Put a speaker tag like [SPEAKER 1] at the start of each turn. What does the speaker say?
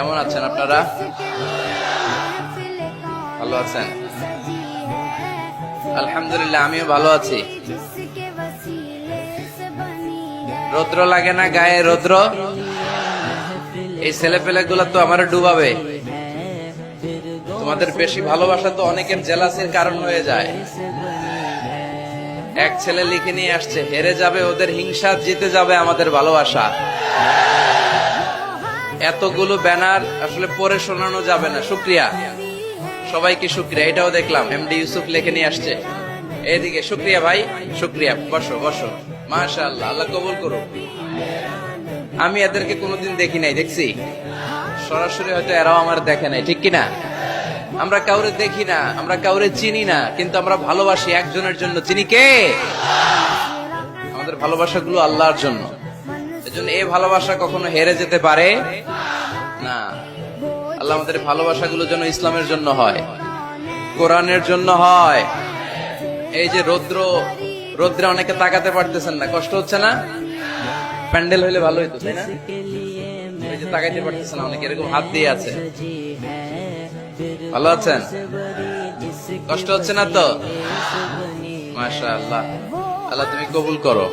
[SPEAKER 1] কেমন আছেন আপনারা? ভালো আছেন? আলহামদুলিল্লাহ, আমিও ভালো আছি। রৌদ্র লাগে না গায়ে? রৌদ্র এই ছেলে পেলে গুলা তো আমার ডুবাবে। তোমাদের বেশি ভালোবাসা তো অনেকের জেলাসির কারণ হয়ে যায়। এক ছেলে লিখে নিয়ে আসছে, হেরে যাবে ওদের হিংসা, জিতে যাবে আমাদের ভালোবাসা। এতগুলো ব্যানার আসলে পড়ে শোনানো যাবে না। শুক্রিয়া সবাইকে, শুক্রিয়া। এটাও দেখলাম এমডি ইউসুফ লিখে নিয়ে আসছে। এদিকে শুক্রিয়া ভাই, শুক্রিয়া। বসো বসো, মাশাআল্লাহ, আল্লাহ কবুল করুক। আমি এদেরকে কোনোদিন দেখি নাই, দেখছি সরাসরি, হয়তো এরাও আমার দেখে নাই, ঠিক কিনা? আমরা কাউরে দেখি না, আমরা কাউরে চিনি না, কিন্তু আমরা ভালোবাসি একজনের জন্য। চিনি কে? আমাদের ভালোবাসাগুলো আল্লাহর জন্য। এজন্য এই ভালোবাসা কখনো হেরে যেতে পারে না। আল্লাহ আমাদের ভালোবাসাগুলো যেন ইসলামের জন্য হয়, কোরআনের জন্য হয়। এই যে রৌদ্রে অনেকে তাকাতে পারতেছেন না, কষ্ট হচ্ছে না? প্যান্ডেল হইলে ভালো হইতো, তাই না? এই যে তাকাইতে পারতেছেন না অনেকে, এরকম হাত দিয়ে আছে। ভালো আছেন? কষ্ট হচ্ছে না তো? মাশাআল্লাহ, আল্লাহ তুমি কবুল করো।